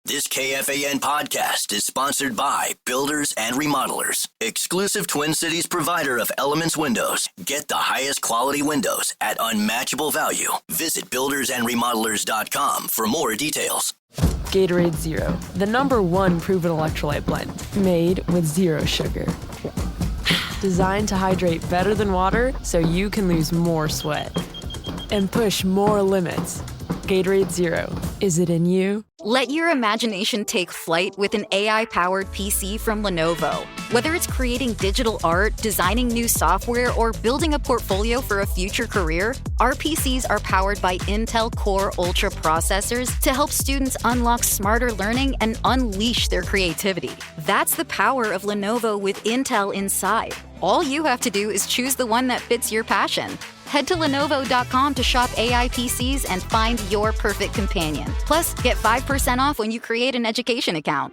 This KFAN podcast is sponsored by Builders and Remodelers, exclusive Twin Cities provider of Elements Windows. Get the highest quality windows at unmatchable value. Visit buildersandremodelers.com for more details. Gatorade Zero, the #1 proven electrolyte blend, made with zero sugar. Designed to hydrate better than water so you can lose more sweat and push more limits. Gatorade Zero. Is it in you? Let your imagination take flight with an AI-powered PC from Lenovo. Whether it's creating digital art, designing new software, or building a portfolio for a future career, our PCs are powered by Intel Core Ultra processors to help students unlock smarter learning and unleash their creativity. That's the power of Lenovo with Intel inside. All you have to do is choose the one that fits your passion. Head to Lenovo.com to shop AI PCs and find your perfect companion. Plus, get 5% off when you create an education account.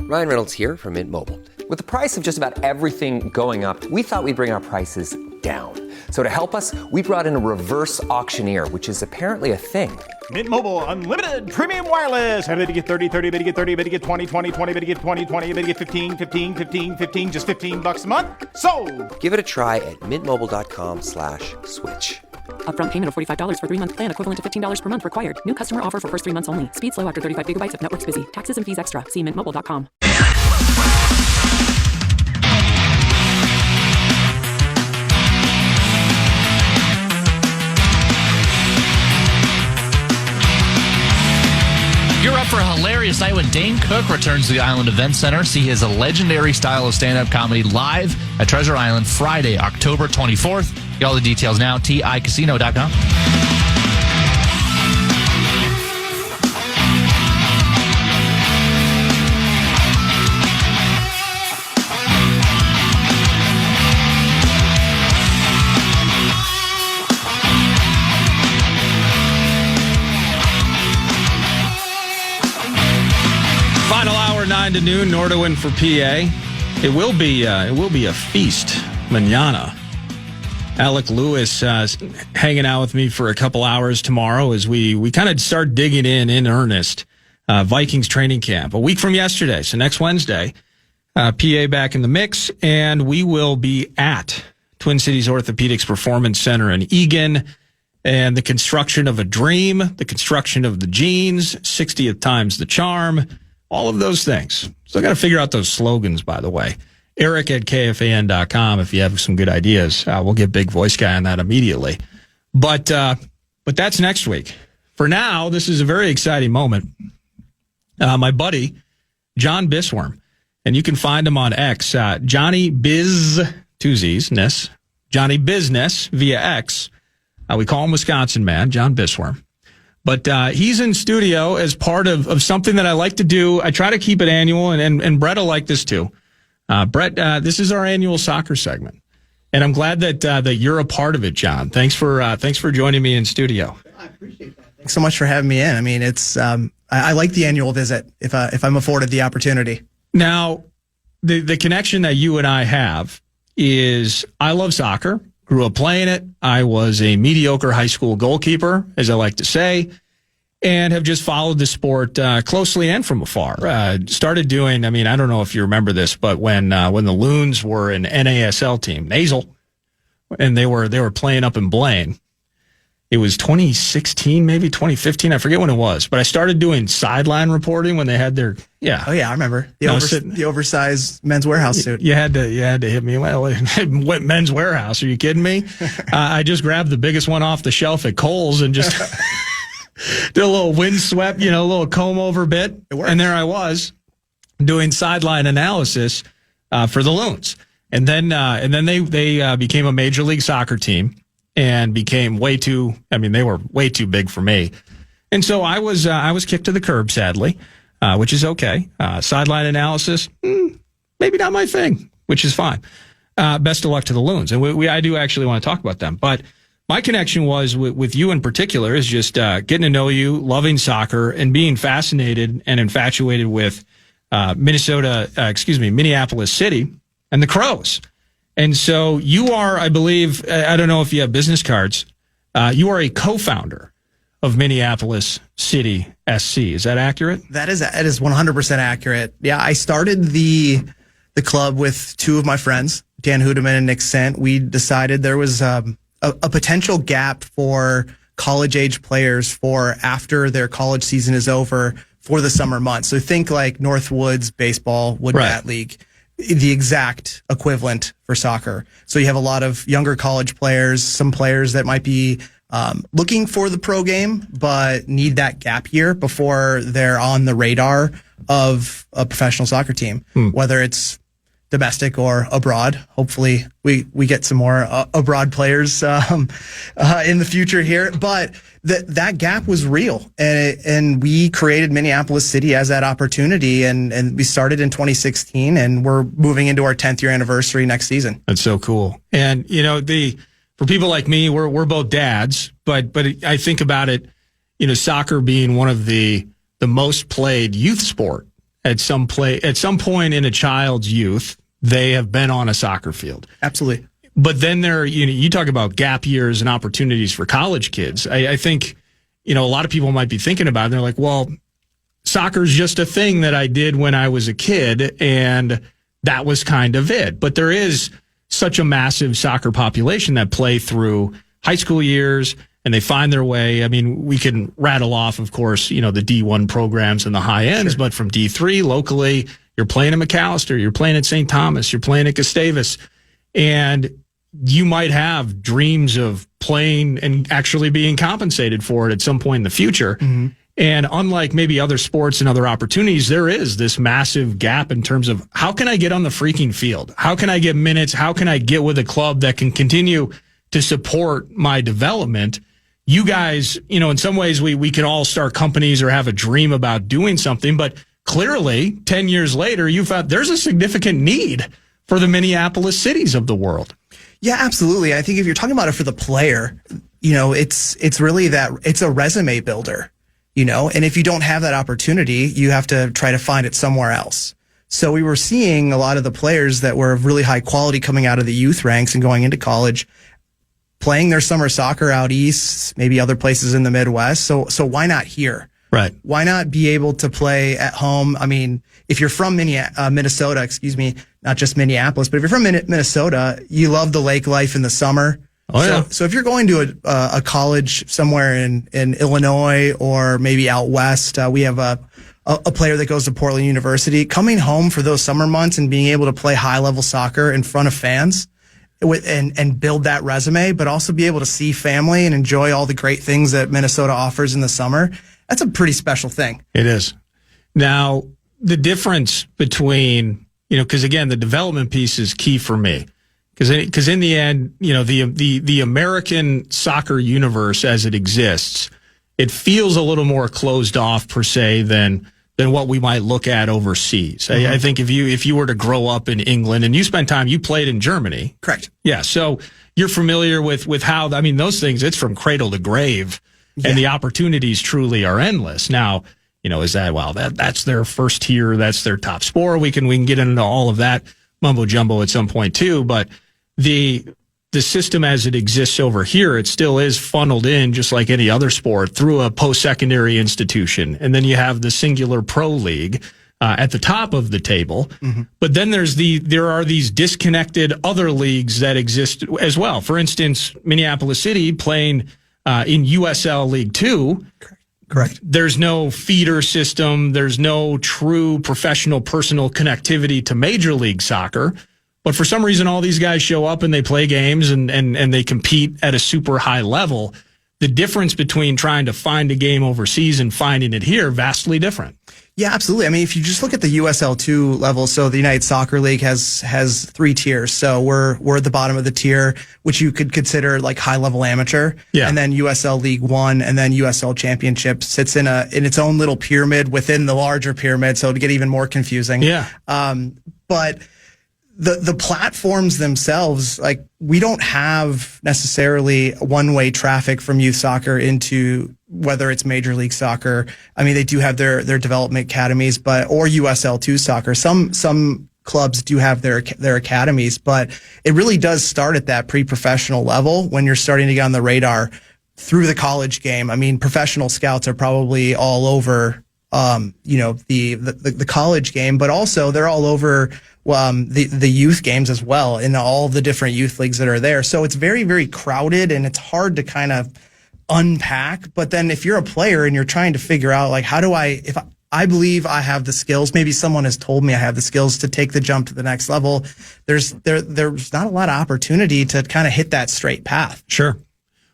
Ryan Reynolds here from Mint Mobile. With the price of just about everything going up, we thought we'd bring our prices down. So to help us, we brought in a reverse auctioneer, which is apparently a thing. Mint Mobile Unlimited Premium Wireless. How to get 30, 30, bit to get 30, bit to get 20, 20, 20, bit to get 20, 20, bit to get 15, 15, 15, 15, just $15 a month? Sold! Give it a try at mintmobile.com/switch. Upfront payment of $45 for 3-month plan, equivalent to $15 per month required. New customer offer for first 3 months only. Speed slow after 35 gigabytes if network's busy. Taxes and fees extra. See mintmobile.com. You're up for a hilarious night when Dane Cook returns to the Island Event Center. See his legendary style of stand-up comedy live at Treasure Island Friday, October 24th. Get all the details now, ticasino.com. Final hour, 9 to noon, Nordoin for PA. It will be a feast, manana. Alec Lewis hanging out with me for a couple hours tomorrow as we kind of start digging in earnest. Vikings training camp a week from yesterday, so next Wednesday. PA back in the mix, and we will be at Twin Cities Orthopedics Performance Center in Eagan. And the construction of a dream, the construction of the jeans, 60th time's the charm. All of those things. So I got to figure out those slogans, by the way. Eric at KFAN.com if you have some good ideas. We'll get Big Voice Guy on that immediately. But that's next week. For now, this is a very exciting moment. My buddy, Jon Bisswurm, and you can find him on X, Johnny Biz, two Z's, Ness, Johnny Business via X. We call him Wisconsin Man, Jon Bisswurm. But he's in studio as part of something that I like to do. I try to keep it annual, and Brett will like this too. Brett, this is our annual soccer segment, and I'm glad that you're a part of it, John. Thanks for joining me in studio. I appreciate that. Thanks so much for having me in. I mean, it's I like the annual visit if I'm afforded the opportunity. Now, the connection that you and I have is I love soccer. Grew up playing it. I was a mediocre high school goalkeeper, as I like to say, and have just followed the sport closely and from afar. Started doing, I mean, I don't know if you remember this, but when the Loons were an NASL team, Nasal, and they were playing up in Blaine, it was 2016, maybe 2015. I forget when it was, but I started doing sideline reporting when they had their, yeah. Oh yeah, I remember the oversized Men's Warehouse suit. You had to hit me. Well, what Men's Warehouse? Are you kidding me? I just grabbed the biggest one off the shelf at Kohl's and just did a little windswept, a little comb over bit. And there I was doing sideline analysis for the Loons. And then they became a Major League Soccer team. And became they were way too big for me. And so I was kicked to the curb, sadly, which is okay. Sideline analysis, maybe not my thing, which is fine. Best of luck to the Loons. And I do actually want to talk about them. But my connection was with you in particular is just getting to know you, loving soccer, and being fascinated and infatuated with Minneapolis City and the Crows. And so you are, I believe, I don't know if you have business cards, you are a co-founder of Minneapolis City SC. Is that accurate? That is 100% accurate. Yeah, I started the club with two of my friends, Dan Hudeman and Nick Sant. We decided there was a potential gap for college-age players for after their college season is over for the summer months. So think like Northwoods Baseball, Wood Bat League, the exact equivalent for soccer. So you have a lot of younger college players, some players that might be looking for the pro game, but need that gap year before they're on the radar of a professional soccer team, whether it's domestic or abroad. Hopefully we get some more abroad players in the future here, but that gap was real, and we created Minneapolis City as that opportunity, and we started in 2016, and we're moving into our 10th year anniversary next season. That's so cool. And for people like me, we're both dads, but I think about it, soccer being one of the most played youth sport at some point in a child's youth. They have been on a soccer field. Absolutely. But then you talk about gap years and opportunities for college kids. I think, a lot of people might be thinking about it. They're like, well, soccer's just a thing that I did when I was a kid, and that was kind of it. But there is such a massive soccer population that play through high school years, and they find their way. I mean, we can rattle off, of course, the D1 programs and the high ends, but from D3 locally, you're playing at McAllister, you're playing at St. Thomas, you're playing at Gustavus, and you might have dreams of playing and actually being compensated for it at some point in the future. Mm-hmm. And unlike maybe other sports and other opportunities, there is this massive gap in terms of how can I get on the freaking field? How can I get minutes? How can I get with a club that can continue to support my development? You guys, in some ways we can all start companies or have a dream about doing something, but clearly 10 years later, you found there's a significant need for the Minneapolis cities of the world. Yeah, absolutely. I think if you're talking about it for the player, it's really that it's a resume builder, and if you don't have that opportunity, you have to try to find it somewhere else. So we were seeing a lot of the players that were of really high quality coming out of the youth ranks and going into college, playing their summer soccer out east, maybe other places in the Midwest. So why not here? Right. Why not be able to play at home? I mean, if you're from Minnesota, not just Minneapolis, but if you're from Minnesota, you love the lake life in the summer. Oh, yeah. So if you're going to a college somewhere in Illinois or maybe out west, we have a player that goes to Portland University, coming home for those summer months and being able to play high level soccer in front of fans and build that resume, but also be able to see family and enjoy all the great things that Minnesota offers in the summer. That's a pretty special thing. It is. Now, the difference between, because again, the development piece is key for me. Because in the end, the American soccer universe as it exists, it feels a little more closed off per se than what we might look at overseas. Mm-hmm. I think if you were to grow up in England and you spent time, you played in Germany. Correct. Yeah. So you're familiar with how, those things, it's from cradle to grave. Yeah. And the opportunities truly are endless. Now, is that, that's their first tier, that's their top sport. We can get into all of that mumbo jumbo at some point too, but the system as it exists over here, it still is funneled in just like any other sport through a post-secondary institution. And then you have the singular pro league at the top of the table. Mm-hmm. But then there are these disconnected other leagues that exist as well. For instance, Minneapolis City playing in USL League 2, correct. There's no feeder system. There's no true professional personal connectivity to Major League Soccer. But for some reason, all these guys show up and they play games and they compete at a super high level. The difference between trying to find a game overseas and finding it here, vastly different. Yeah, absolutely. I mean, if you just look at the USL2 level, so the United Soccer League has 3 tiers. So we're at the bottom of the tier, which you could consider like high level amateur. Yeah. And then USL League 1 and then USL Championship sits in its own little pyramid within the larger pyramid. So to get even more confusing. Yeah. But the platforms themselves, like we don't have necessarily one-way traffic from youth soccer into whether it's Major League Soccer. I mean, they do have their development academies, or USL2 soccer. Some clubs do have their academies, but it really does start at that pre-professional level when you're starting to get on the radar through the college game. I mean, professional scouts are probably all over, the college game, but also they're all over the youth games as well, in all the different youth leagues that are there. So it's very, very crowded, and it's hard to kind of unpack. But then if you're a player and you're trying to figure out, like, if I believe I have the skills, maybe someone has told me I have the skills to take the jump to the next level, there's not a lot of opportunity to kind of hit that straight path. Sure.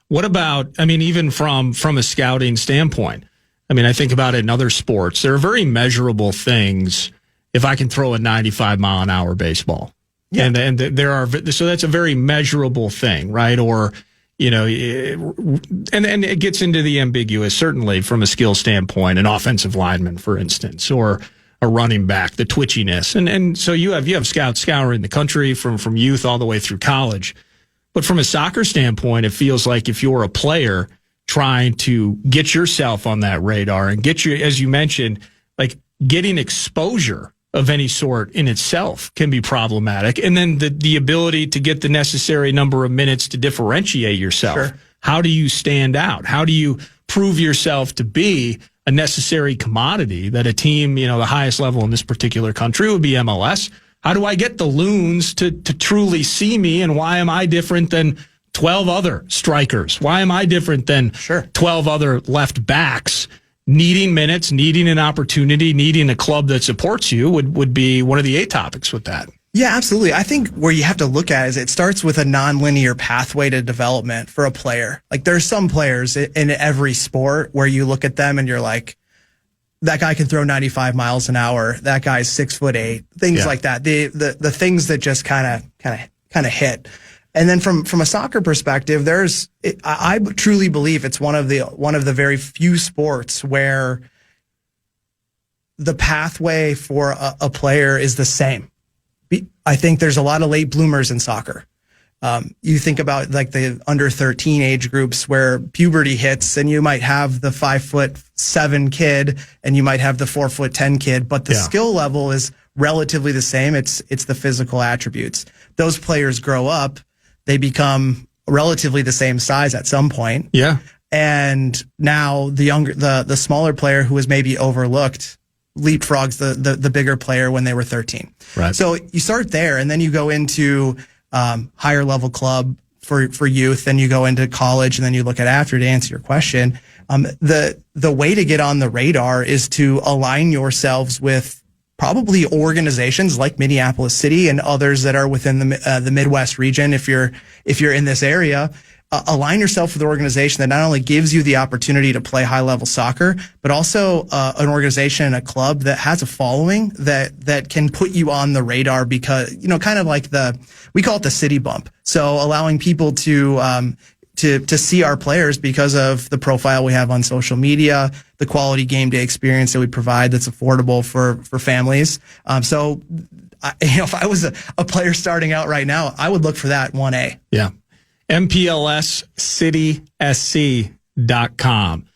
What about, I mean, even from a scouting standpoint, I mean, I think about it in other sports, there are very measurable things. If I can throw a 95 mile an hour baseball, and there are, so that's a very measurable thing, right? Or, and it gets into the ambiguous, certainly from a skill standpoint, an offensive lineman, for instance, or a running back, the twitchiness. And so you have scouts scouring the country from youth all the way through college. But from a soccer standpoint, it feels like if you're a player trying to get yourself on that radar and get you, as you mentioned, like getting exposure of any sort in itself can be problematic. And then the ability to get the necessary number of minutes to differentiate yourself. Sure. How do you stand out? How do you prove yourself to be a necessary commodity that a team, the highest level in this particular country would be MLS? How do I get the loons to truly see me, and why am I different than 12 other strikers? Why am I different than 12 other left backs? Needing minutes, needing an opportunity, needing a club that supports you would be one of the 8 topics with that. Yeah, absolutely. I think where you have to look at is it starts with a nonlinear pathway to development for a player. Like, there's some players in every sport where you look at them and you're like, that guy can throw 95 miles an hour. That guy's 6'8", things like that. The things that just kind of hit. And then from a soccer perspective, I truly believe it's one of the very few sports where the pathway for a player is the same. I think there's a lot of late bloomers in soccer. You think about like the under 13 age groups where puberty hits, and you might have the 5'7" kid and you might have the 4'10" kid, but the skill level is relatively the same. It's the physical attributes. Those players grow up, they become relatively the same size at some point. Yeah. And now the smaller player who was maybe overlooked leapfrogs the bigger player when they were 13. Right. So you start there, and then you go into higher level club for youth, then you go into college, and then you look at after, to answer your question. The way to get on the radar is to align yourselves with probably organizations like Minneapolis City and others that are within the Midwest region. If you're in this area, align yourself with an organization that not only gives you the opportunity to play high level soccer, but also an organization and a club that has a following that can put you on the radar, because, kind of like we call it the city bump. So allowing people to see our players because of the profile we have on social media, the quality game day experience that we provide that's affordable for families. If I was a player starting out right now, I would look for that 1A. Yeah. MPLSCitySC.com.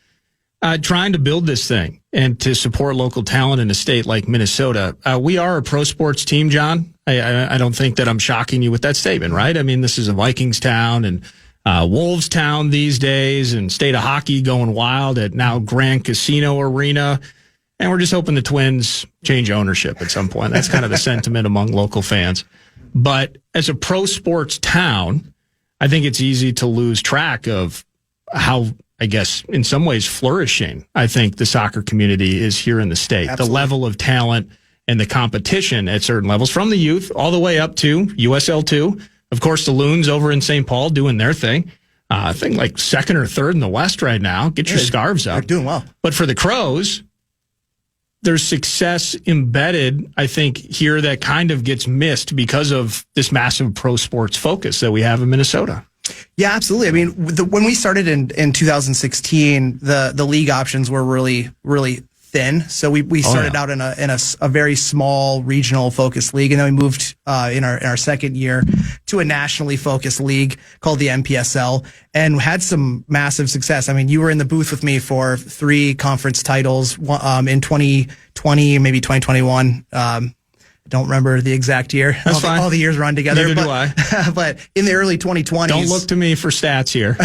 Trying to build this thing and to support local talent in a state like Minnesota. We are a pro sports team, John. I don't think that I'm shocking you with that statement, right? I mean, this is a Vikings town and Wolves town these days, and state of hockey going wild at now Grand Casino Arena. And we're just hoping the Twins change ownership at some point. That's kind of the sentiment among local fans. But as a pro sports town, I think it's easy to lose track of how, I guess, in some ways flourishing, I think the soccer community is here in the state. Absolutely. The level of talent and the competition at certain levels, from the youth all the way up to USL2. Of course, the Loons over in St. Paul doing their thing. I think like second or third in the West right now. Get your scarves up. They're doing well. But for the Crows, there's success embedded, I think, here that kind of gets missed because of this massive pro sports focus that we have in Minnesota. Yeah, absolutely. I mean, when we started in 2016, the league options were really, really thin. So we started out in a very small regional focused league, and then we moved in our second year to a nationally focused league called the MPSL, and had some massive success. I mean, you were in the booth with me for 3 conference titles in 2020, maybe 2021. Don't remember the exact year. That's fine. All the years run together. Neither do I. But in the early 2020s. Don't look to me for stats here.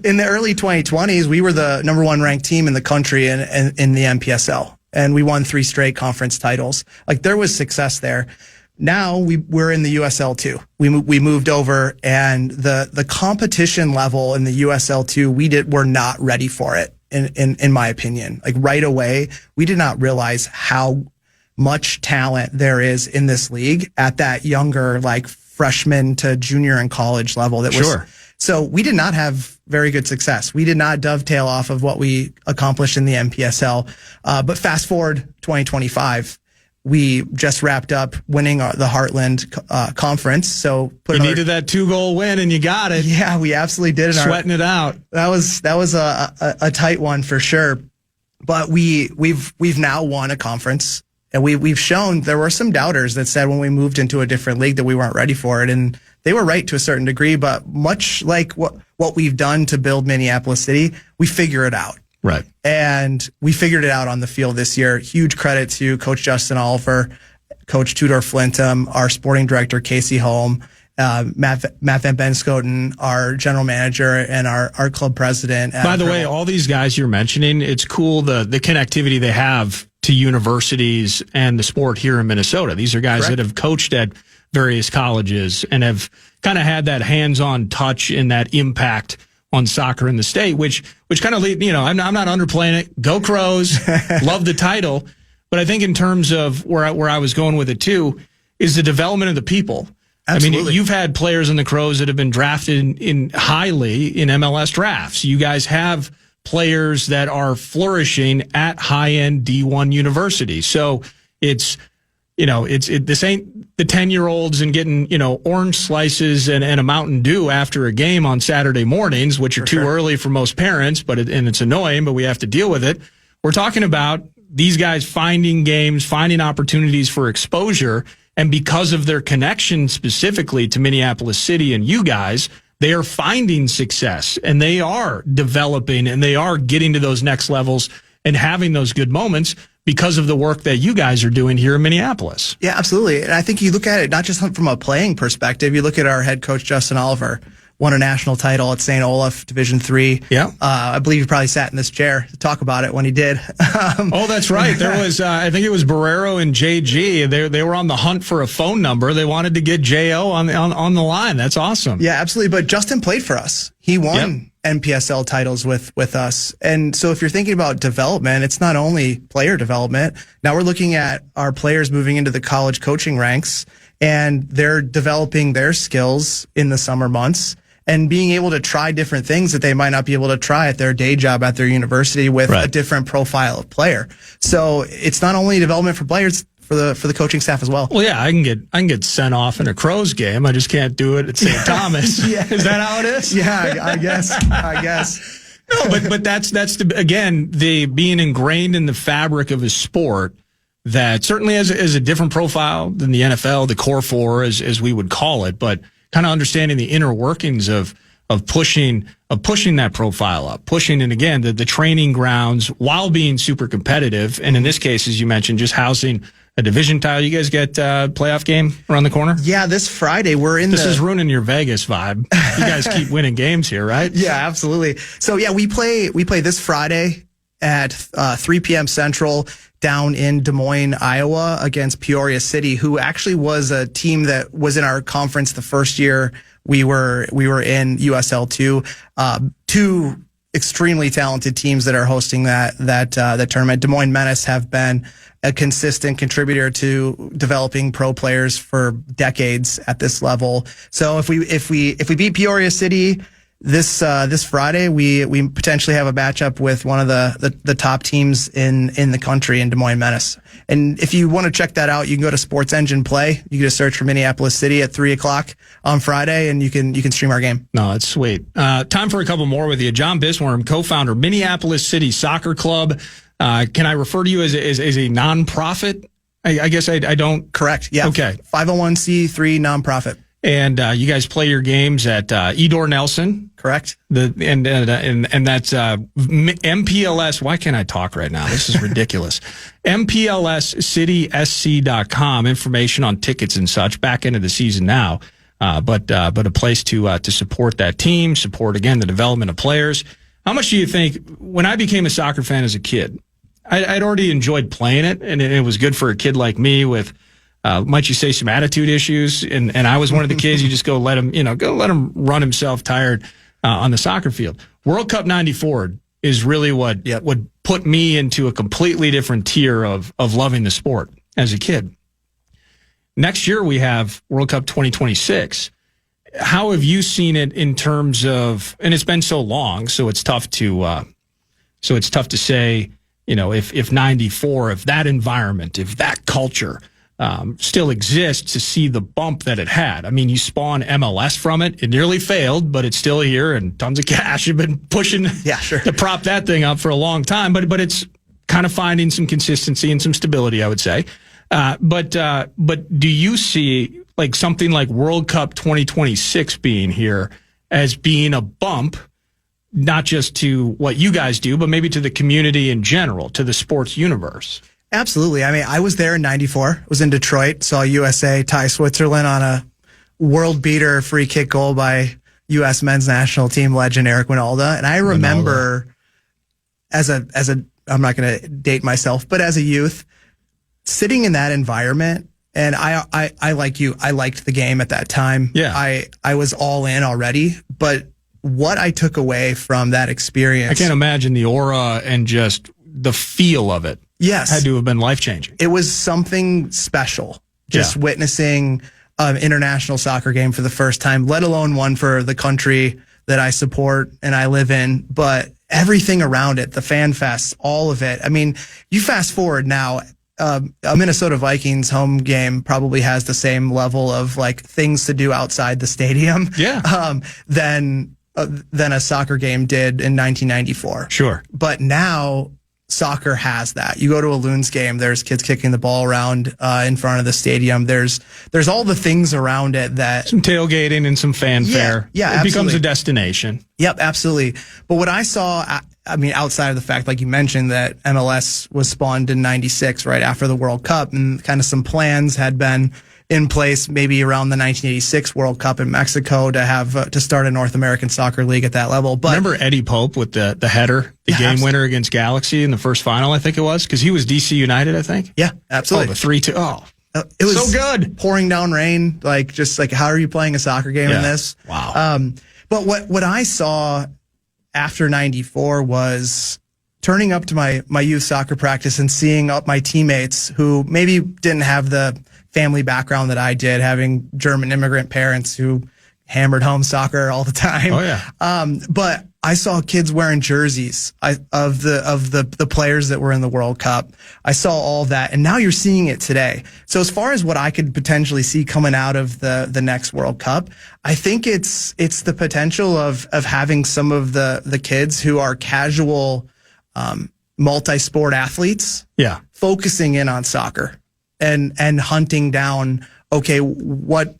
In the early 2020s, we were the number 1 ranked team in the country in the MPSL. And we won 3 straight conference titles. Like, there was success there. Now we're in the USL2. We moved over, and the competition level in the USL2, we're not ready for it. In my opinion, like right away, we did not realize how much talent there is in this league at that younger, like freshman to junior and college level. So we did not have very good success. We did not dovetail off of what we accomplished in the MPSL. But fast forward 2025, we just wrapped up winning the Heartland Conference. So you needed that 2-goal win, and you got it. Yeah, we absolutely did. Sweating it out. That was a tight one for sure. But we've now won a conference, and we've shown there were some doubters that said when we moved into a different league that we weren't ready for it, and they were right to a certain degree. But much like what we've done to build Minneapolis City, we figure it out. Right. And we figured it out on the field this year. Huge credit to Coach Justin Oliver, Coach Tudor Flintham, our sporting director, Casey Holm, Matt Van Benschoten, our general manager, and our club president. By the way, all these guys you're mentioning, it's cool the connectivity they have to universities and the sport here in Minnesota. These are guys that have coached at various colleges and have kind of had that hands-on touch and that impact on soccer in the state, which kind of, I'm not underplaying it. Go Crows. Love the title. But I think in terms of where I was going with it too, is the development of the people. Absolutely. I mean, you've had players in the Crows that have been drafted in highly in MLS drafts. You guys have players that are flourishing at high-end D1 universities. So this ain't the 10-year-olds and getting, orange slices and a Mountain Dew after a game on Saturday mornings, which are too early for most parents, and it's annoying, but we have to deal with it. We're talking about these guys finding games, finding opportunities for exposure, and because of their connection specifically to Minneapolis City and you guys, they are finding success, and they are developing, and they are getting to those next levels and having those good moments because of the work that you guys are doing here in Minneapolis. Yeah, absolutely. And I think you look at it not just from a playing perspective. You look at our head coach, Justin Oliver, won a national title at St. Olaf Division III. Yeah. I believe he probably sat in this chair to talk about it when he did. Oh, that's right. There was, I think it was Barrero and JG. They were on the hunt for a phone number. They wanted to get J.O. on the line. That's awesome. Yeah, absolutely. But Justin played for us. He won NPSL titles with us. And so if you're thinking about development, it's not only player development. Now we're looking at our players moving into the college coaching ranks, and they're developing their skills in the summer months and being able to try different things that they might not be able to try at their day job at their university with a different profile of player. So it's not only development for players, for the coaching staff as well. Well, yeah, I can get sent off in a Crows game. I just can't do it at St. Thomas. Yeah. Is that how it is? Yeah, I guess. No, but that's again, the being ingrained in the fabric of a sport that certainly has a different profile than the NFL, the core four, as we would call it, but kind of understanding the inner workings of pushing that profile up, pushing, and again, the training grounds while being super competitive. And in this case, as you mentioned, just housing a division title. You guys get playoff game around the corner? Yeah, this Friday This is ruining your Vegas vibe. You guys keep winning games here, right? Yeah, absolutely. So yeah, we play this Friday at 3 p.m. Central down in Des Moines, Iowa against Peoria City, who actually was a team that was in our conference the first year we were in USL2. Two extremely talented teams that are hosting that tournament. Des Moines Menace have been a consistent contributor to developing pro players for decades at this level. So if we beat Peoria City this Friday, we potentially have a matchup with one of the top teams in the country in Des Moines Menace. And if you want to check that out, you can go to Sports Engine Play. You can just search for Minneapolis City at 3:00 on Friday, and you can stream our game. No, that's sweet. Time for a couple more with you. Jon Bisswurm, co-founder, Minneapolis City Soccer Club. Can I refer to you as a nonprofit? I guess I don't. Correct. Yeah. Okay. 501c3 nonprofit. And you guys play your games at Edor Nelson. Correct. And that's MPLS. Why can't I talk right now? This is ridiculous. MPLSCitySC.com. Information on tickets and such. Back into the season now. But a place to support that team, support, again, the development of players. How much do you think, when I became a soccer fan as a kid, I'd already enjoyed playing it, and it was good for a kid like me with, might you say, some attitude issues, and I was one of the kids, you just go let him run himself tired on the soccer field. World Cup 94 is really what put me into a completely different tier of loving the sport as a kid. Next year we have World Cup 2026. How have you seen it in terms of, and it's been so long, so it's tough to say, if 94, if that environment, if that culture still exists, to see the bump that it had. I mean, you spawn MLS from it. It nearly failed, but it's still here, and tons of cash have been pushing to prop that thing up for a long time. But it's kind of finding some consistency and some stability, I would say. But do you see like something like World Cup 2026 being here as being a bump, not just to what you guys do, but maybe to the community in general, to the sports universe? Absolutely. I mean, I was there in 94, was in Detroit, saw USA tie Switzerland on a world beater free kick goal by U.S. men's national team legend Eric Winalda. And I remember as a, I'm not going to date myself, but as a youth, sitting in that environment, and I like you, I liked the game at that time. Yeah. I was all in already, but what I took away from that experience, I can't imagine the aura and just the feel of it. Yes. Had to have been life-changing. It was something special, just witnessing an international soccer game for the first time, let alone one for the country that I support and I live in, but everything around it, the fan fests, all of it. I mean, you fast forward now, a Minnesota Vikings home game probably has the same level of like things to do outside the stadium than a soccer game did in 1994. Sure. But now soccer has that. You go to a Loons game, there's kids kicking the ball around in front of the stadium. There's all the things around it that some tailgating and some fanfare. Yeah, it becomes a destination. Yep, absolutely. But what I saw, I mean, outside of the fact, like you mentioned, that MLS was spawned in 96 right after the World Cup, and kind of some plans had been in place maybe around the 1986 World Cup in Mexico to have to start a North American Soccer League at that level. But remember Eddie Pope with the header, the game winner against Galaxy in the first final, I think it was, because he was DC United, I think. Yeah, absolutely. Oh, the 3-2. Oh, it was so good. Pouring down rain, just like how are you playing a soccer game in this? Wow. But what I saw after 94 was turning up to my youth soccer practice and seeing up my teammates who maybe didn't have the family background that I did, having German immigrant parents who hammered home soccer all the time. Oh yeah. But I saw kids wearing jerseys of the players that were in the World Cup. I saw all that, and now you're seeing it today. So as far as what I could potentially see coming out of the next World Cup, I think it's the potential of having some of the kids who are casual multi-sport athletes, focusing in on soccer and hunting down, okay, what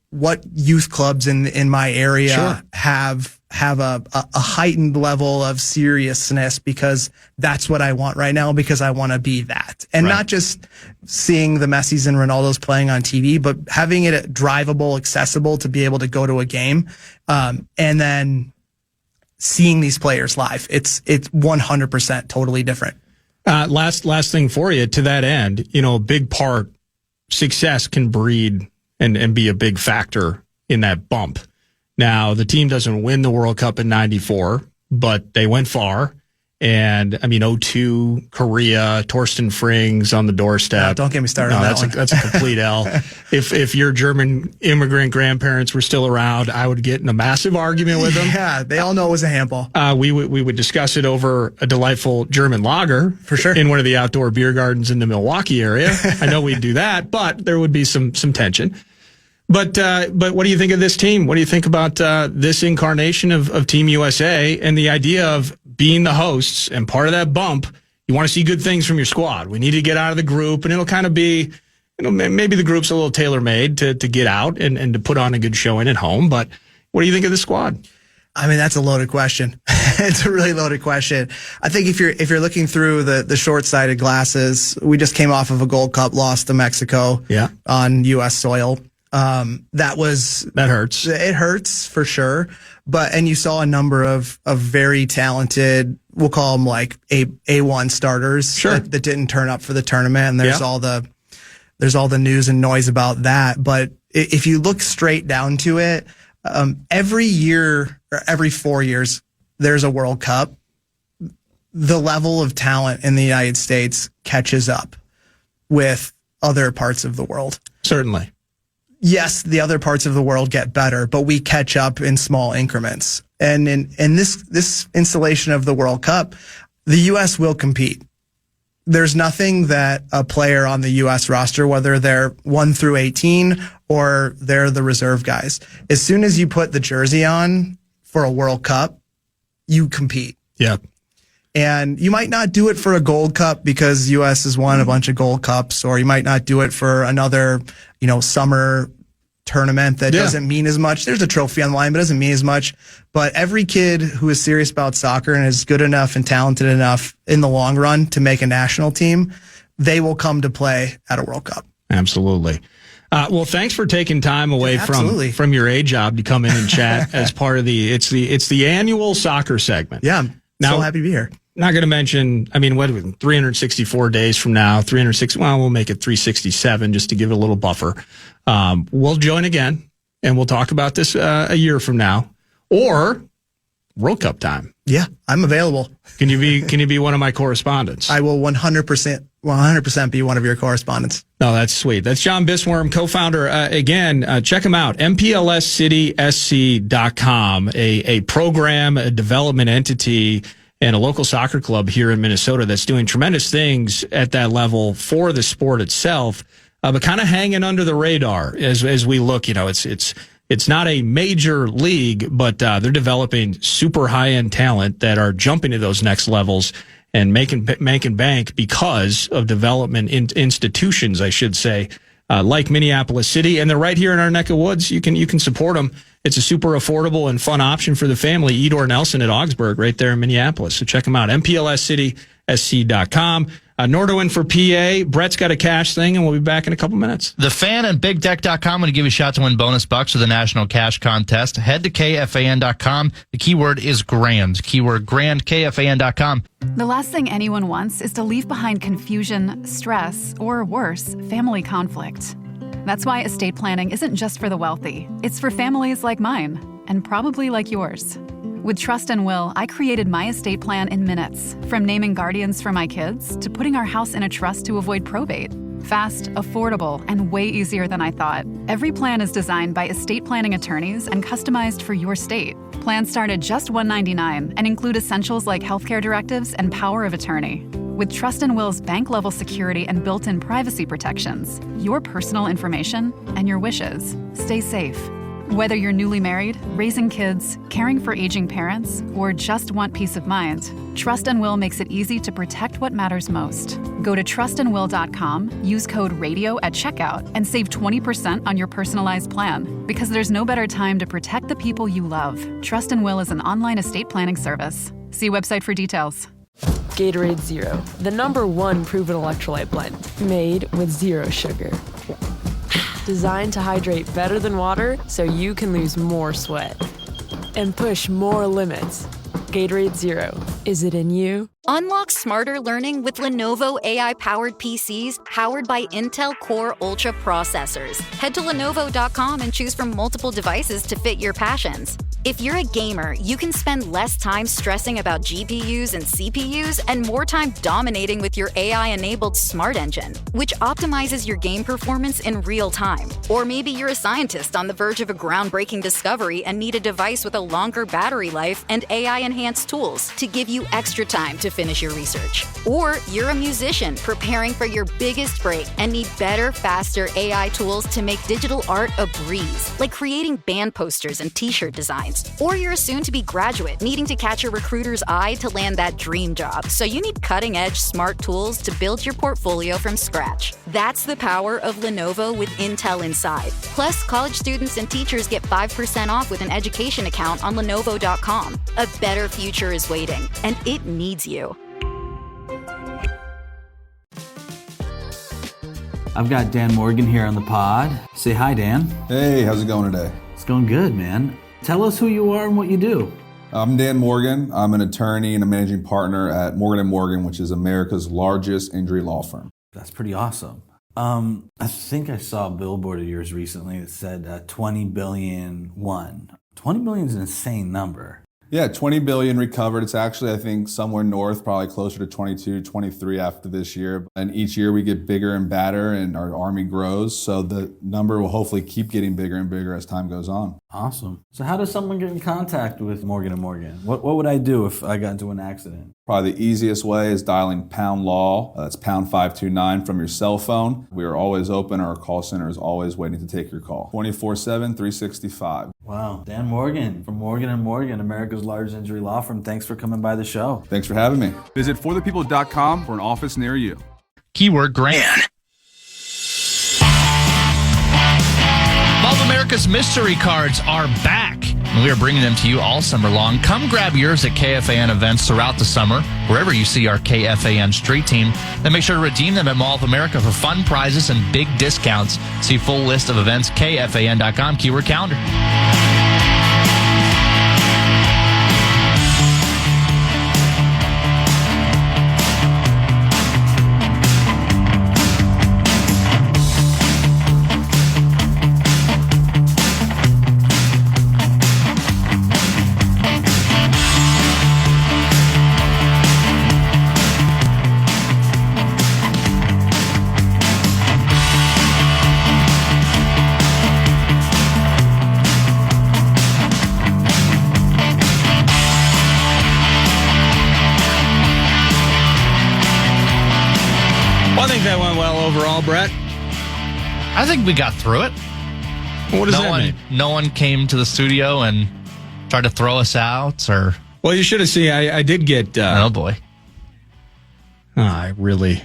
youth clubs in my area have a heightened level of seriousness, because that's what I want right now, because I want to be that. And not just seeing the Messis and Ronaldos playing on TV, but having it drivable, accessible to be able to go to a game, and then seeing these players live. It's 100% totally different. Last thing for you to that end, a big part, success can breed and be a big factor in that bump. Now, the team doesn't win the World Cup in 94, but they went far. And, 02, Korea, Torsten Frings on the doorstep. No, don't get me started on that one. That's a complete L. If your German immigrant grandparents were still around, I would get in a massive argument with them. Yeah, they all know it was a handball. We would discuss it over a delightful German lager. For sure. In one of the outdoor beer gardens in the Milwaukee area. I know we'd do that, but there would be some tension. But what do you think of this team? What do you think about this incarnation of Team USA and the idea of being the hosts and part of that bump? You want to see good things from your squad. We need to get out of the group, and it'll kind of be maybe the group's a little tailor-made to get out and to put on a good showing at home. But what do you think of the squad? I mean, that's a loaded question. It's a really loaded question. I think if you're looking through the short-sighted glasses, we just came off of a Gold Cup loss to Mexico on U.S. soil. That hurts. It hurts for sure. And you saw a number of very talented, we'll call them like A1 starters that didn't turn up for the tournament. And there's all the news and noise about that. But if you look straight down to it, every year or every 4 years, there's a World Cup. The level of talent in the United States catches up with other parts of the world. Certainly. Yes, the other parts of the world get better, but we catch up in small increments. And in this installation of the World Cup, the U.S. will compete. There's nothing that a player on the U.S. roster, whether they're 1 through 18 or they're the reserve guys, as soon as you put the jersey on for a World Cup, you compete. Yeah. And you might not do it for a Gold Cup because U.S. has won a bunch of Gold Cups, or you might not do it for another, summer tournament that doesn't mean as much. There's a trophy on the line, but it doesn't mean as much. But every kid who is serious about soccer and is good enough and talented enough in the long run to make a national team, they will come to play at a World Cup. Absolutely. Well, thanks for taking time away from your A job to come in and chat as part of it's the annual soccer segment. Yeah. So happy to be here. Not going to mention, 364 days from now, we'll make it 367 just to give it a little buffer. We'll join again and we'll talk about this a year from now or World Cup time. Yeah, I'm available. Can you be one of my correspondents? I will 100% be one of your correspondents. No, that's sweet. That's Jon Bisswurm, co-founder. Again, check him out. MPLSCitySC.com, a program, a development entity, and a local soccer club here in Minnesota that's doing tremendous things at that level for the sport itself, but kind of hanging under the radar as we look. It's not a major league, but they're developing super high-end talent that are jumping to those next levels and making bank because of development institutions, I should say, like Minneapolis City. And they're right here in our neck of woods. You can support them. It's a super affordable and fun option for the family. Edor Nelson at Augsburg right there in Minneapolis. So check them out, MPLSCitySC.com. Nordowin for PA. Brett's got a cash thing, and we'll be back in a couple minutes. The Fan and BigDeck.com going to give you a shot to win bonus bucks with the National Cash Contest. Head to KFAN.com. The keyword is grand. Keyword grand, KFAN.com. The last thing anyone wants is to leave behind confusion, stress, or worse, family conflict. That's why estate planning isn't just for the wealthy. It's for families like mine, and probably like yours. With Trust and Will, I created my estate plan in minutes, from naming guardians for my kids to putting our house in a trust to avoid probate. Fast, affordable, and way easier than I thought. Every plan is designed by estate planning attorneys and customized for your state. Plans start at just $199 and include essentials like healthcare directives and power of attorney. With Trust and Will's bank-level security and built-in privacy protections, your personal information and your wishes stay safe. Whether you're newly married, raising kids, caring for aging parents, or just want peace of mind, Trust and Will makes it easy to protect what matters most. Go to trustandwill.com, use code RADIO at checkout, and save 20% on your personalized plan. Because there's no better time to protect the people you love. Trust and Will is an online estate planning service. See website for details. Gatorade Zero, the #1 proven electrolyte blend, made with zero sugar. Designed to hydrate better than water so you can lose more sweat and push more limits. Gatorade Zero. Is it in you? Unlock smarter learning with Lenovo AI-powered PCs powered by Intel Core Ultra processors. Head to Lenovo.com and choose from multiple devices to fit your passions. If you're a gamer, you can spend less time stressing about GPUs and CPUs and more time dominating with your AI-enabled Smart Engine, which optimizes your game performance in real time. Or maybe you're a scientist on the verge of a groundbreaking discovery and need a device with a longer battery life and AI-enhanced tools to give you extra time to finish your research. Or you're a musician preparing for your biggest break and need better, faster AI tools to make digital art a breeze, like creating band posters and t-shirt designs. points. Or you're a soon-to-be graduate needing to catch a recruiter's eye to land that dream job. So you need cutting-edge smart tools to build your portfolio from scratch. That's the power of Lenovo with Intel Inside. Plus, college students and teachers get 5% off with an education account on Lenovo.com. A better future is waiting, and it needs you. I've got Dan Morgan here on the pod. Say hi, Dan. Hey, how's it going today? It's going good, man. Tell us who you are and what you do. I'm Dan Morgan. I'm an attorney and a managing partner at Morgan & Morgan, which is America's largest injury law firm. That's pretty awesome. I think I saw a billboard of yours recently that said 20 billion won. 20 billion is an insane number. Yeah, 20 billion recovered. It's actually, I think, somewhere north, probably closer to 22, 23 after this year. And each year we get bigger and badder and our army grows. So the number will hopefully keep getting bigger and bigger as time goes on. Awesome. So how does someone get in contact with Morgan & Morgan? What would I do if I got into an accident? Probably the easiest way is dialing pound law. That's pound 529 from your cell phone. We are always open. Our call center is always waiting to take your call. 24/7, 365. Wow. Dan Morgan from Morgan & Morgan, America's largest injury law firm. Thanks for coming by the show. Thanks for having me. Visit forthepeople.com for an office near you. Keyword Grand. Mall of America's mystery cards are back. And we are bringing them to you all summer long. Come grab yours at KFAN events throughout the summer, wherever you see our KFAN street team. Then make sure to redeem them at Mall of America for fun prizes and big discounts. See full list of events, KFAN.com, keyword calendar. That went well overall, Brett. I think we got through it. What does that mean? No one came to the studio and tried to throw us out, or... Well, you should have seen, I did get... oh, boy. I really...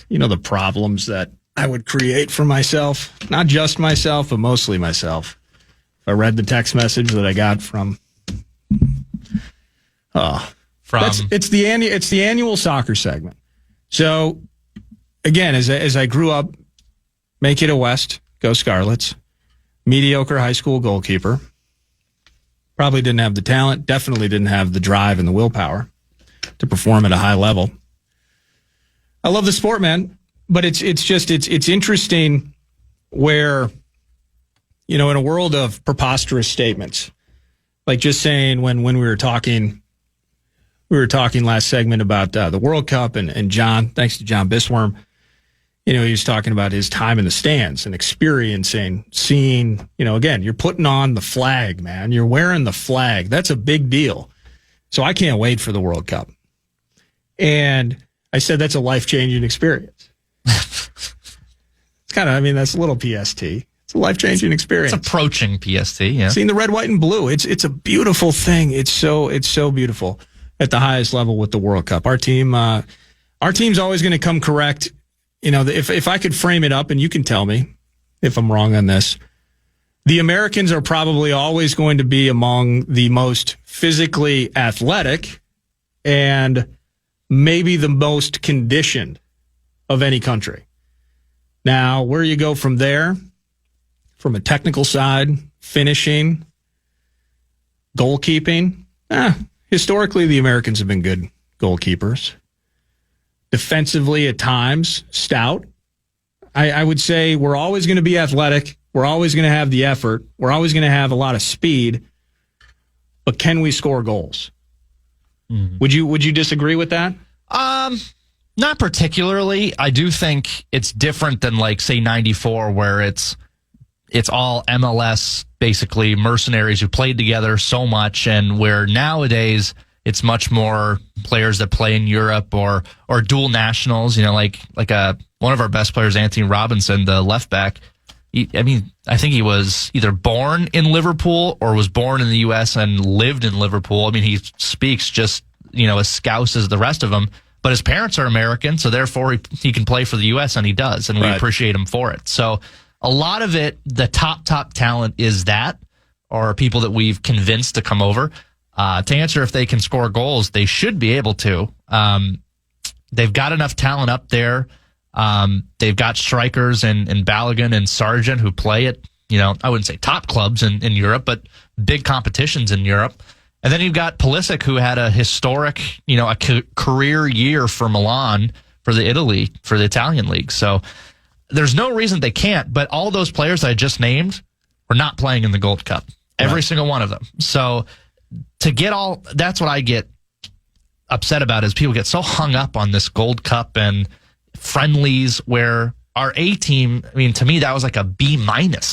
the problems that I would create for myself. Not just myself, but mostly myself. I read the text message that I got from... It's the annual soccer segment. So... Again, as I grew up, Mankato West, go Scarlets, mediocre high school goalkeeper. Probably didn't have the talent, definitely didn't have the drive and the willpower to perform at a high level. I love the sport, man, but it's interesting where, in a world of preposterous statements, like just saying when we were talking last segment about the World Cup and John, thanks to Jon Bisswurm, he was talking about his time in the stands and experiencing, seeing, again, you're putting on the flag, man. You're wearing the flag. That's a big deal. So I can't wait for the World Cup. And I said that's a life-changing experience. It's kind of, that's a little PST. It's a life-changing experience. It's approaching PST, yeah. Seeing the red, white, and blue. It's a beautiful thing. It's so beautiful at the highest level with the World Cup. Our team's always going to come correct. If I could frame it up, and you can tell me if I'm wrong on this, the Americans are probably always going to be among the most physically athletic and maybe the most conditioned of any country. Now, where you go from there, from a technical side, finishing, goalkeeping, historically the Americans have been good goalkeepers. Defensively, at times, stout. I would say we're always going to be athletic. We're always going to have the effort. We're always going to have a lot of speed. But can we score goals? Mm-hmm. Would you disagree with that? Not particularly. I do think it's different than, like, say, 94, where it's all MLS, basically mercenaries who played together so much, and where nowadays it's much more players that play in Europe or dual nationals. Like one of our best players, Anthony Robinson, the left back, I think he was either born in Liverpool or was born in the U.S. and lived in Liverpool. I mean, he speaks just, as Scouse as the rest of them. But his parents are American, so therefore he can play for the U.S., and he does, and we appreciate him for it. So a lot of it, the top talent is that, or people that we've convinced to come over. To answer if they can score goals, they should be able to. They've got enough talent up there. They've got strikers in Balogun and Sargent who play at, I wouldn't say top clubs in Europe, but big competitions in Europe. And then you've got Pulisic, who had a historic, a career year for Milan for the Italian league. So there's no reason they can't, but all those players I just named were not playing in the Gold Cup. Every single one of them. So that's what I get upset about, is people get so hung up on this Gold Cup and friendlies, where our A team, to me, that was like a B-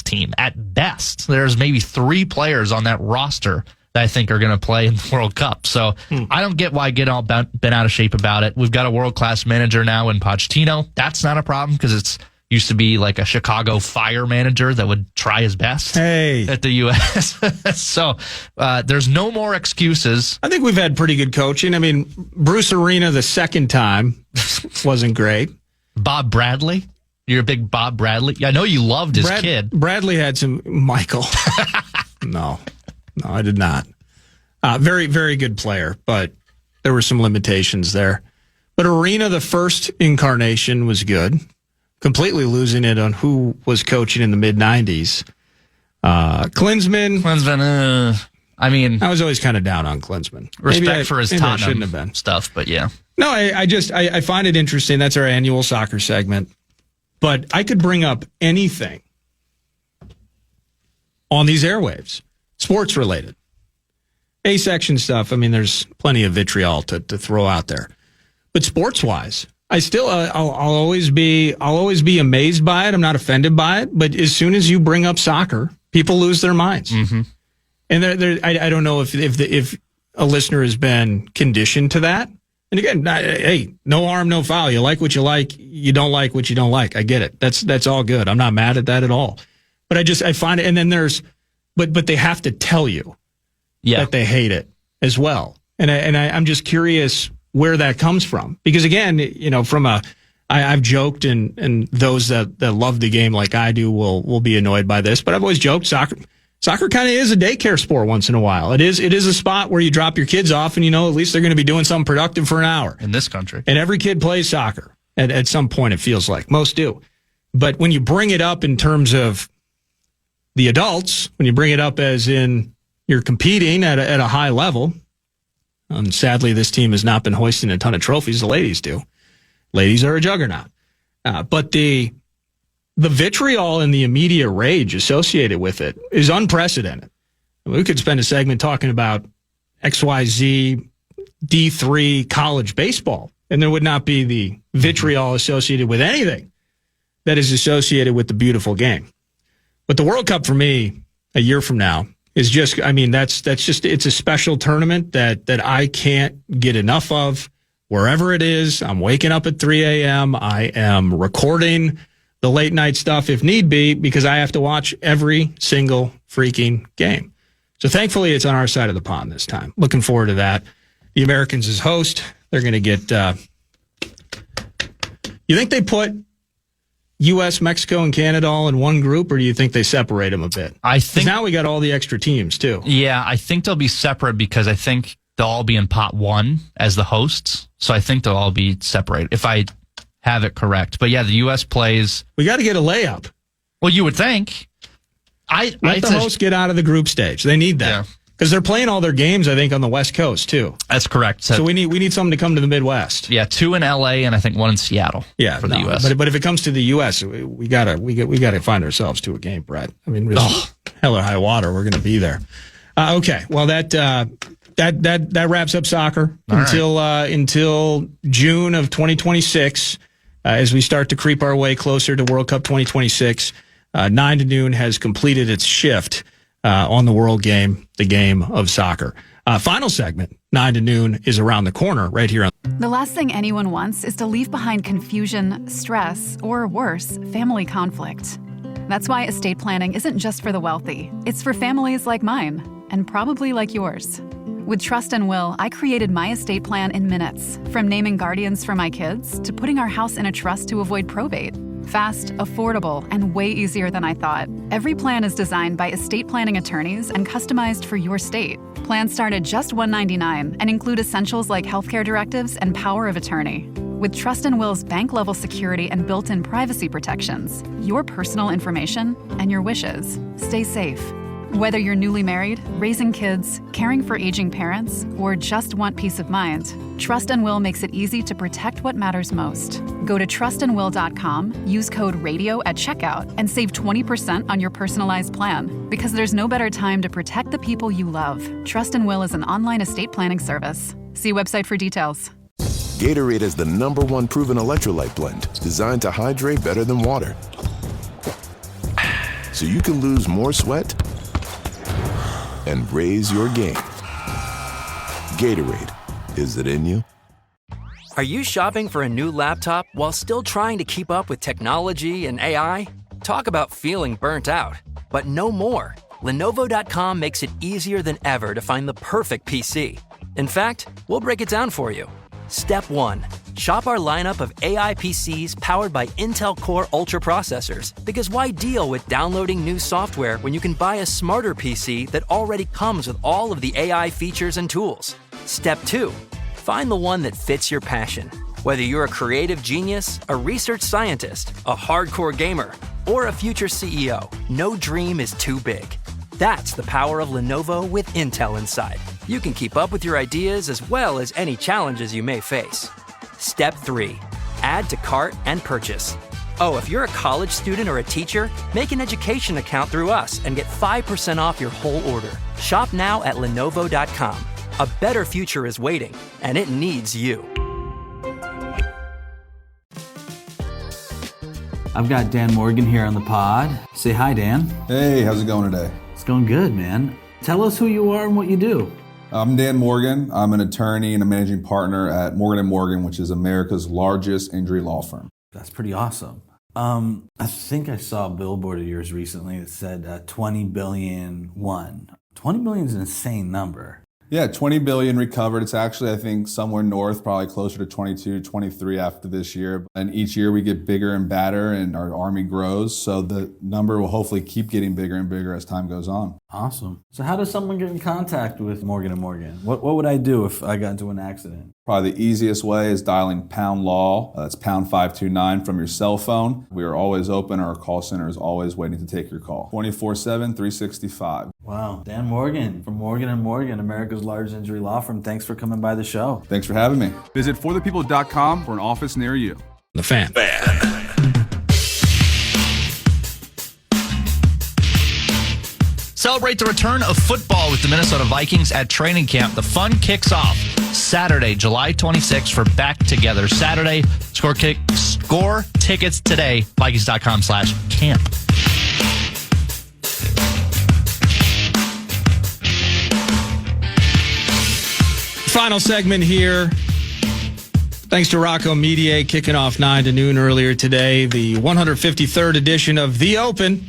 team at best. There's maybe 3 players on that roster that I think are going to play in the World Cup. So I don't get why I get all bent out of shape about it. We've got a world-class manager now in Pochettino. That's not a problem, because it's used to be like a Chicago Fire manager that would try his best at the U.S. So there's no more excuses. I think we've had pretty good coaching. Bruce Arena the second time wasn't great. Bob Bradley? You're a big Bob Bradley? I know you loved his kid. Bradley had some... Michael. No, I did not. Very, very good player, but there were some limitations there. But Arena, the first incarnation, was good. Completely losing it on who was coaching in the mid-'90s. Klinsmann, I was always kind of down on Klinsmann. Respect for his Tottenham stuff, but yeah. No, I find it interesting. That's our annual soccer segment. But I could bring up anything on these airwaves, sports related. A-section stuff, there's plenty of vitriol to throw out there. But sports-wise, I still, I'll always be amazed by it. I'm not offended by it. But as soon as you bring up soccer, people lose their minds. Mm-hmm. And I don't know if a listener has been conditioned to that. And again, hey, no harm, no foul. You like what you like. You don't like what you don't like. I get it. That's all good. I'm not mad at that at all. But I find it. And then but they have to tell you that they hate it as well. And I'm just curious where that comes from. Because again, I've joked, and those that love the game like I do will be annoyed by this, but I've always joked soccer kind of is a daycare sport once in a while. It is a spot where you drop your kids off and at least they're going to be doing something productive for an hour. In this country. And every kid plays soccer at some point, it feels like. Most do. But when you bring it up in terms of the adults, when you bring it up as in you're competing at a high level, and sadly, this team has not been hoisting a ton of trophies. The ladies do. Ladies are a juggernaut. But the vitriol and the immediate rage associated with it is unprecedented. We could spend a segment talking about XYZ D3 college baseball, and there would not be the vitriol associated with anything that is associated with the beautiful game. But the World Cup for me, a year from now, is just, that's just, it's a special tournament that I can't get enough of. Wherever it is, I'm waking up at 3 a.m. I am recording the late night stuff if need be, because I have to watch every single freaking game. So thankfully it's on our side of the pond this time. Looking forward to that. The Americans as host, they're going to get, you think they put U.S., Mexico, and Canada all in one group, or do you think they separate them a bit? I think now we got all the extra teams too. Yeah, I think they'll be separate, because I think they'll all be in pot 1 as the hosts. So I think they'll all be separated, if I have it correct. But yeah, the U.S. plays. We got to get a layup. Well, you would think. Let the hosts get out of the group stage. They need that. Because they're playing all their games, I think, on the West Coast too. That's correct. So we need something to come to the Midwest. Yeah, 2 in L.A. and I think 1 in Seattle. Yeah, for the U.S. But if it comes to the U.S., we gotta find ourselves to a game, Brett. Really, hell or high water, we're gonna be there. Okay, well that wraps up soccer until June of 2026, as we start to creep our way closer to World Cup 2026. 9 to noon has completed its shift on the world game, the game of soccer. Final segment, 9 to noon, is around the corner right here. The last thing anyone wants is to leave behind confusion, stress, or worse, family conflict. That's why estate planning isn't just for the wealthy. It's for families like mine, and probably like yours. With Trust and Will, I created my estate plan in minutes, from naming guardians for my kids to putting our house in a trust to avoid probate. Fast, affordable, and way easier than I thought. Every plan is designed by estate planning attorneys and customized for your state. Plans start at just $199 and include essentials like healthcare directives and power of attorney. With Trust and Will's bank-level security and built-in privacy protections, your personal information and your wishes stay safe. Whether you're newly married, raising kids, caring for aging parents, or just want peace of mind, Trust and Will makes it easy to protect what matters most. Go to trustandwill.com, use code RADIO at checkout, and save 20% on your personalized plan. Because there's no better time to protect the people you love. Trust and Will is an online estate planning service. See website for details. Gatorade is the #1 proven electrolyte blend, designed to hydrate better than water. So you can lose more sweat and raise your game. Gatorade, is it in you? Are you shopping for a new laptop while still trying to keep up with technology and AI? Talk about feeling burnt out, but no more. Lenovo.com makes it easier than ever to find the perfect PC. In fact, we'll break it down for you. Step 1. Shop our lineup of AI PCs powered by Intel Core Ultra processors. Because why deal with downloading new software when you can buy a smarter PC that already comes with all of the AI features and tools? Step 2. Find the one that fits your passion. Whether you're a creative genius, a research scientist, a hardcore gamer, or a future CEO, no dream is too big. That's the power of Lenovo with Intel inside. You can keep up with your ideas as well as any challenges you may face. Step 3. Add to cart and purchase. Oh, if you're a college student or a teacher, make an education account through us and get 5% off your whole order. Shop now at Lenovo.com. A better future is waiting, and it needs you. I've got Dan Morgan here on the pod. Say hi, Dan. Hey, how's it going today? It's going good, man. Tell us who you are and what you do. I'm Dan Morgan. I'm an attorney and a managing partner at Morgan & Morgan, which is America's largest injury law firm. That's pretty awesome. I think I saw a billboard of yours recently that said 20 billion won. 20 billion is an insane number. Yeah, 20 billion recovered. It's actually, I think, somewhere north, probably closer to 22, 23 after this year. And each year we get bigger and badder and our Army grows. So the number will hopefully keep getting bigger and bigger as time goes on. Awesome. So how does someone get in contact with Morgan & Morgan? What would I do if I got into an accident? Probably the easiest way is dialing pound law. That's pound 529 from your cell phone. We are always open. Our call center is always waiting to take your call. 24/7, 365. Wow. Dan Morgan from Morgan & Morgan, America's largest injury law firm. Thanks for coming by the show. Thanks for having me. Visit forthepeople.com for an office near you. The Fan. Celebrate the return of football with the Minnesota Vikings at training camp. The fun kicks off Saturday, July 26th for Back Together Saturday. Score tickets today, Vikings.com/camp. Final segment here. Thanks to Rocco Medier kicking off 9 to noon earlier today. The 153rd edition of The Open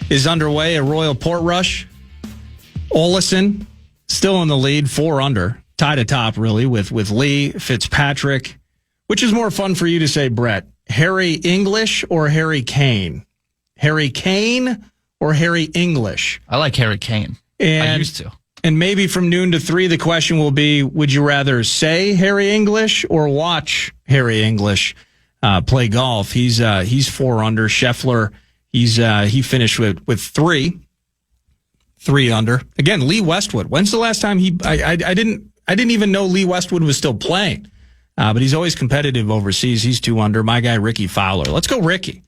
is underway at Royal Portrush. Olesen still in the lead, 4 under. Tied atop, really, with Lee, Fitzpatrick. Which is more fun for you to say, Brett? Harry English or Harry Kane? Harry Kane or Harry English? I like Harry Kane. I used to. And maybe from noon to 3, the question will be, would you rather say Harry English or watch Harry English play golf? He's 4 under. Scheffler, he finished with 3 under. Again, Lee Westwood. When's the last time I didn't even know Lee Westwood was still playing. But he's always competitive overseas. He's 2 under. My guy, Ricky Fowler. Let's go, Ricky.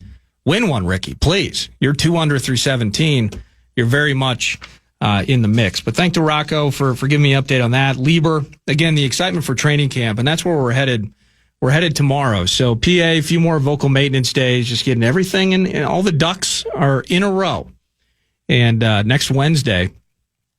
Win one, Ricky, please. You're 2 under through 17. You're very much in the mix. But thank to Rocco for giving me an update on that. Lieber, again, the excitement for training camp, and that's where we're headed. We're headed tomorrow. So PA, a few more vocal maintenance days, just getting everything in, and all the ducks are in a row. And next Wednesday,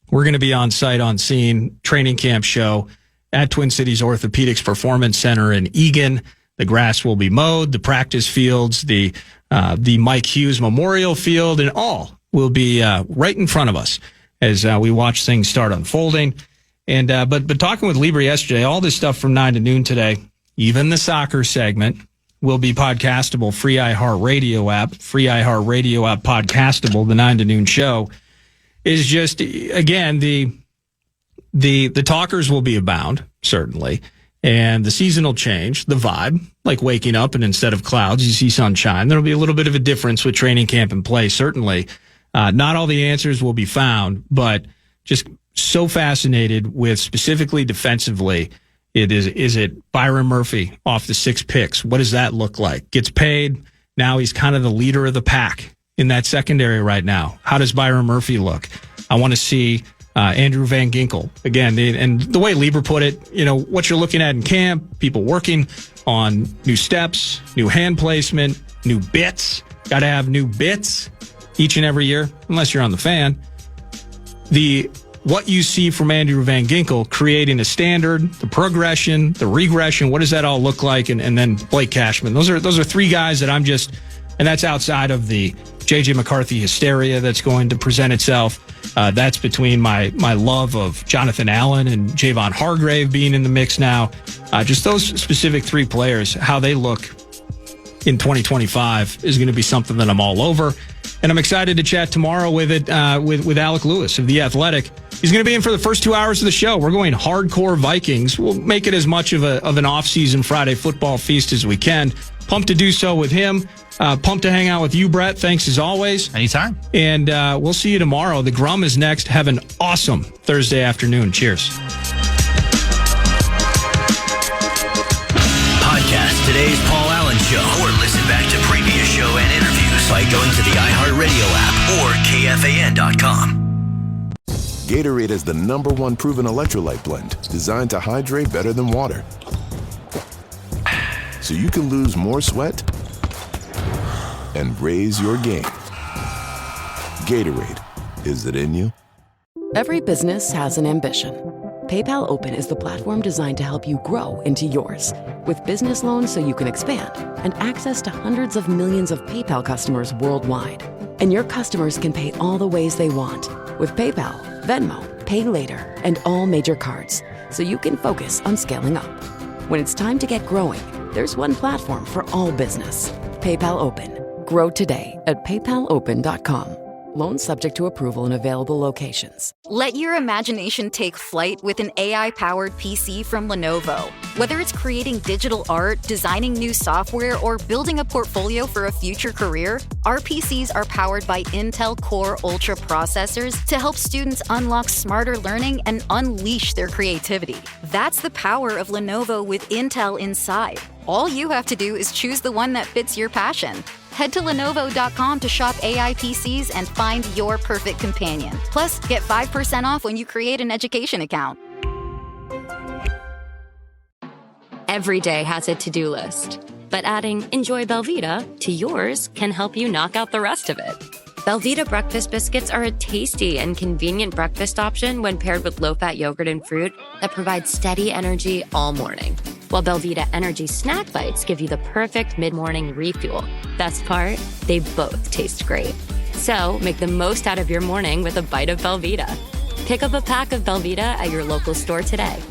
we're going to be on site, on scene, training camp show at Twin Cities Orthopedics Performance Center in Eagan. The grass will be mowed, the practice fields, the Mike Hughes Memorial Field, and all will be right in front of us as we watch things start unfolding. And but talking with Libri yesterday, all this stuff from 9 to noon today, even the soccer segment, will be podcastable. Free iHeartRadio app podcastable. The 9 to noon show is just, again, the talkers will be abound, certainly. And the season will change, the vibe, like waking up and instead of clouds, you see sunshine. There'll be a little bit of a difference with training camp and play, certainly. Not all the answers will be found, but just so fascinated with specifically defensively. Is it Byron Murphy off the 6 picks? What does that look like? Gets paid. Now he's kind of the leader of the pack in that secondary right now. How does Byron Murphy look? I want to see Andrew Van Ginkel. Again, and the way Lieber put it, what you're looking at in camp, people working on new steps, new hand placement, new bits. Got to have new bits each and every year, unless you're on the fan. What you see from Andrew Van Ginkel, creating a standard, the progression, the regression, what does that all look like? And then Blake Cashman. Those are 3 guys that and that's outside of the J.J. McCarthy hysteria that's going to present itself. That's between my love of Jonathan Allen and Javon Hargrave being in the mix now. Just those specific 3 players, how they look in 2025 is going to be something that I'm all over. And I'm excited to chat tomorrow with Alec Lewis of The Athletic. He's going to be in for the first 2 hours of the show. We're going hardcore Vikings. We'll make it as much of an off-season Friday football feast as we can. Pumped to do so with him. Pumped to hang out with you, Brett. Thanks as always. Anytime. And we'll see you tomorrow. The Grum is next. Have an awesome Thursday afternoon. Cheers. Podcast today's Paul Allen Show, or listen back to previous show and interviews by going to the iHeartRadio app or KFAN.com. Gatorade is the #1 proven electrolyte blend designed to hydrate better than water. So you can lose more sweat and raise your game. Gatorade, is it in you? Every business has an ambition. PayPal Open is the platform designed to help you grow into yours. With business loans so you can expand and access to hundreds of millions of PayPal customers worldwide. And your customers can pay all the ways they want with PayPal, Venmo, Pay Later, and all major cards, so you can focus on scaling up. When it's time to get growing, there's one platform for all business. PayPal Open. Grow today at paypalopen.com. Loans subject to approval in available locations. Let your imagination take flight with an AI-powered PC from Lenovo. Whether it's creating digital art, designing new software, or building a portfolio for a future career, our PCs are powered by Intel Core Ultra processors to help students unlock smarter learning and unleash their creativity. That's the power of Lenovo with Intel inside. All you have to do is choose the one that fits your passion. Head to Lenovo.com to shop AI PCs and find your perfect companion. Plus, get 5% off when you create an education account. Every day has a to-do list, but adding Enjoy Belvita to yours can help you knock out the rest of it. Belvita breakfast biscuits are a tasty and convenient breakfast option when paired with low-fat yogurt and fruit that provides steady energy all morning. While Belvita Energy Snack Bites give you the perfect mid-morning refuel. Best part, they both taste great. So make the most out of your morning with a bite of Belvita. Pick up a pack of Belvita at your local store today.